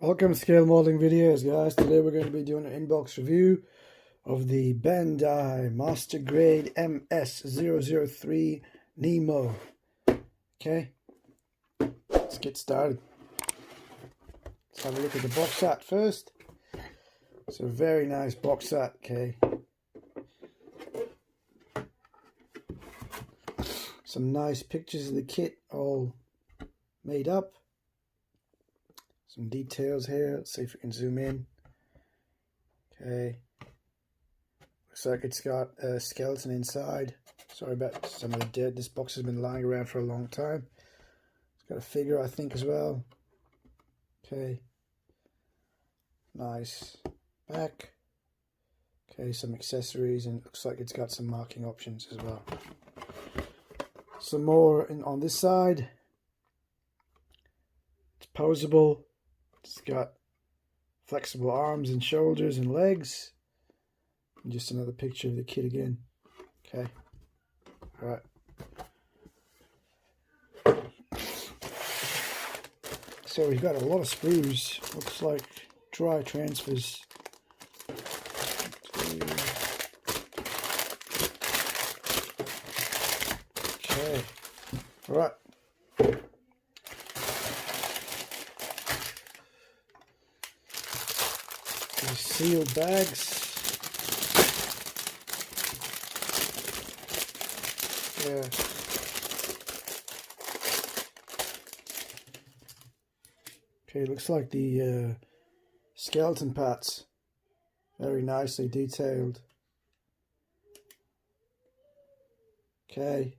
Welcome to Scale Molding Videos, guys. Today we're going to be doing an inbox review of the Bandai Master Grade MS003 NEMO. Okay, let's get started. Let's have a look at the box art first. It's a very nice box art, okay. Some nice pictures of the kit all made up. Some details here. Let's see if we can zoom in. Okay. Looks like it's got a skeleton inside. Sorry about some of the dirt. This box has been lying around for a long time. It's got a figure, I think, as well. Okay. Nice back. Okay, some accessories, and it looks like it's got some marking options as well. Some more on this side. It's poseable. It's got flexible arms and shoulders and legs. And just another picture of the kit again. Okay. Alright. So we've got a lot of screws. Looks like dry transfers. Okay. Alright. These sealed bags. Yeah. Okay, looks like the skeleton parts. Very nicely detailed. Okay.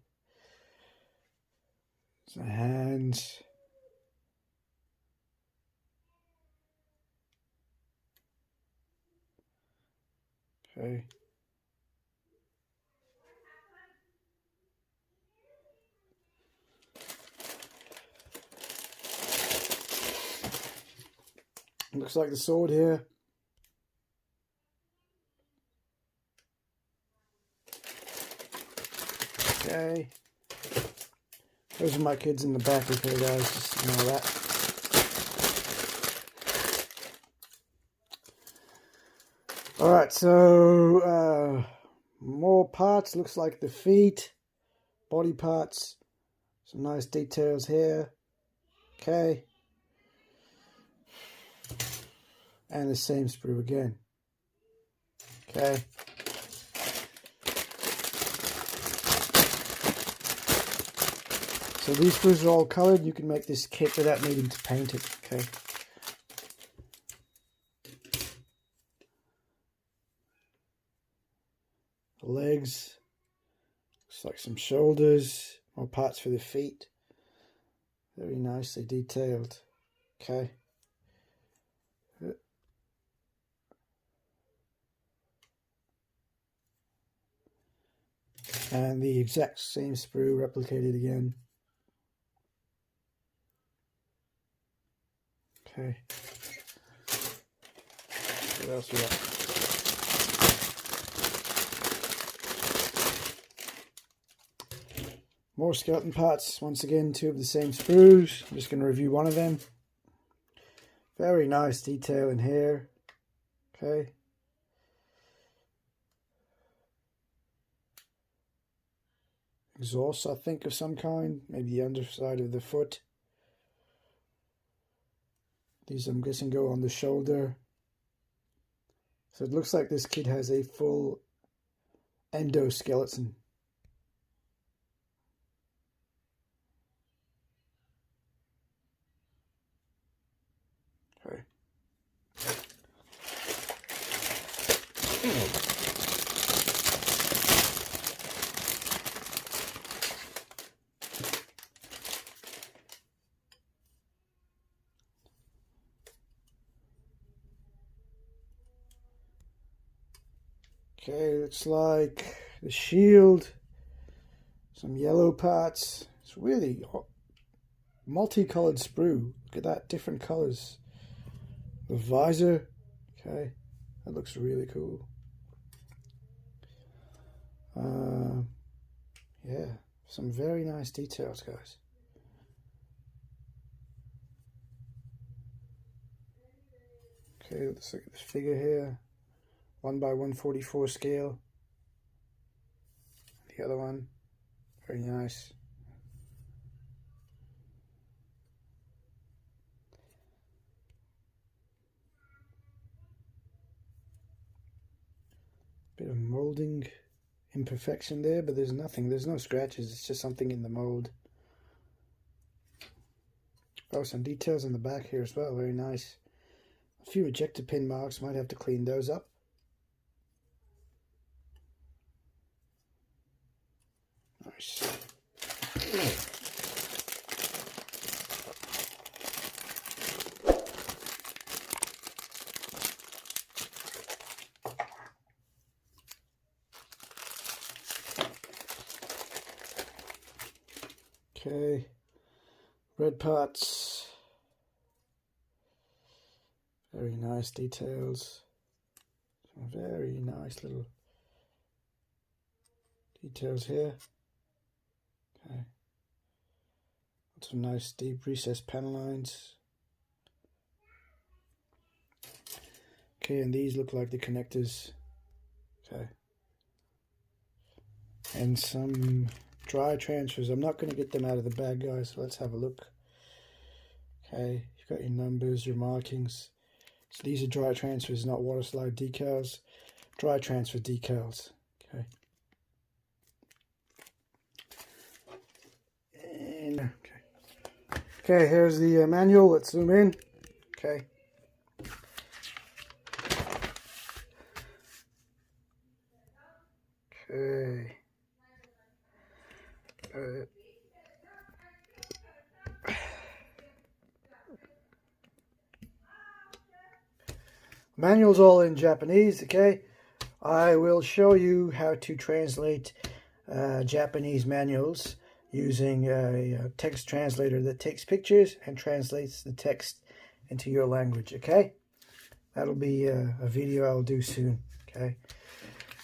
The hands. Okay. Looks like the sword here. Okay. Those are my kids in the back, okay guys, just know that. Alright, so more parts. Looks like the feet, body parts, some nice details here. Okay. And the same sprue again. Okay. So these sprues are all colored. You can make this kit without needing to paint it. Okay. The legs. Looks like some shoulders. More parts for the feet. Very nicely detailed. Okay. And the exact same sprue replicated again. Okay. What else we got? More skeleton parts. Once again, two of the same sprues. I'm just going to review one of them. Very nice detail in here. Okay. Exhaust, I think, of some kind. Maybe the underside of the foot. These, I'm guessing, go on the shoulder. So it looks like this kit has a full endoskeleton. Okay. Okay, looks like the shield, some yellow parts. It's really multicolored sprue. Look at that, different colors. The visor, okay, that looks really cool. Yeah, some very nice details, guys. Okay, let's look at this figure here. 1x144 scale. The other one, very nice. Bit of molding imperfection there, but there's nothing, there's no scratches, it's just something in the mold. Oh, some details on the back here as well, very nice. A few ejector pin marks, might have to clean those up. Nice. Okay, red parts, very nice details, some very nice little details here. Okay, some nice deep recessed panel lines. Okay, and these look like the connectors. Okay, and some dry transfers. I'm not going to get them out of the bag, guys, so let's have a look. Okay, you've got your numbers, your markings. So these are dry transfers, not water slide decals. Dry transfer decals. Okay. And okay, here's the manual. Let's zoom in. Okay. Okay. Manual's all in Japanese. Okay, I will show you how to translate Japanese manuals using a text translator that takes pictures and translates the text into your language. Okay, that'll be a video I'll do soon. Okay,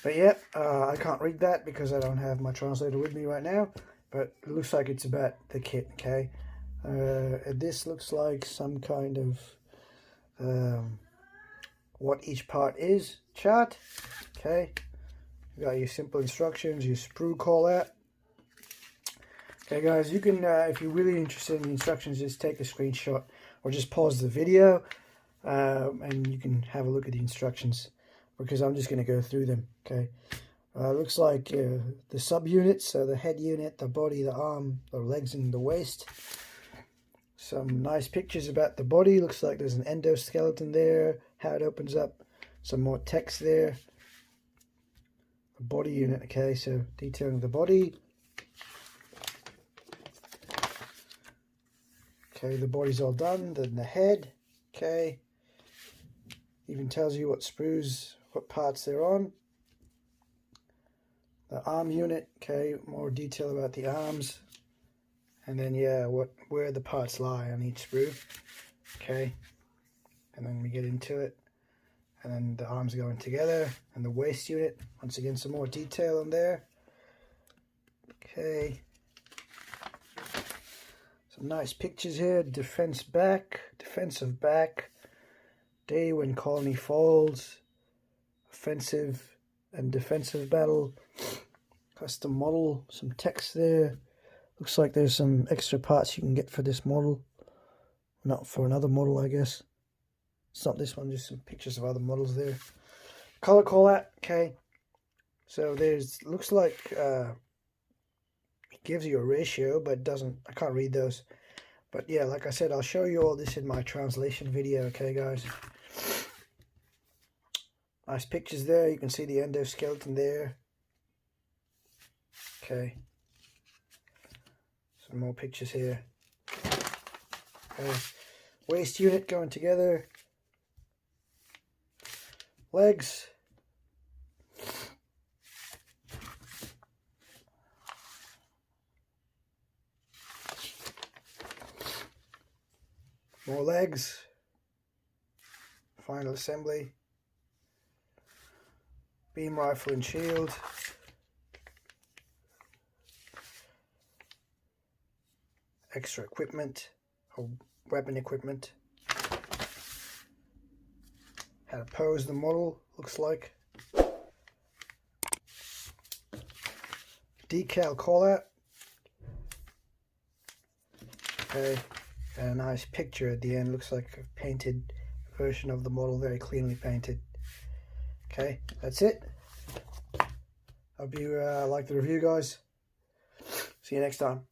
but yeah, I can't read that because I don't have my translator with me right now, but it looks like it's about the kit. Okay, this looks like some kind of what each part is chart. Okay, you got your simple instructions, your sprue call out. Okay guys, you can if you're really interested in the instructions, just take a screenshot or just pause the video and you can have a look at the instructions, because I'm just going to go through them. Okay, looks like the subunits, so the head unit, the body, the arm, the legs and the waist. Some nice pictures about the body. Looks like there's an endoskeleton there, how it opens up, some more text there. A body unit. Okay, so detailing the body. Okay, the body's all done. Then the head. Okay, even tells you what sprues, what parts they're on. The arm unit. Okay, more detail about the arms. And then yeah, where the parts lie on each sprue. Okay, and then we get into it, and then the arms going together, and the waist unit. Once again, some more detail on there. Okay, some nice pictures here. Defensive back. Day when colony falls. Offensive and defensive battle. Custom model. Some text there. Looks like there's some extra parts you can get for this model. Not for another model, I guess. It's not this one, just some pictures of other models there. Color call out. Okay, so there's, looks like it gives you a ratio, but it doesn't, I can't read those. But yeah, like I said, I'll show you all this in my translation video. Okay guys, nice pictures there. You can see the endoskeleton there. Okay, some more pictures here. Okay. Waist unit going together. Legs. More legs. Final assembly. Beam rifle and shield. Extra equipment or weapon equipment. how to pose the model looks like. Decal call out. Okay, and a nice picture at the end. Looks like a painted version of the model, very cleanly painted. Okay, that's it. Hope you like the review, guys. See you next time.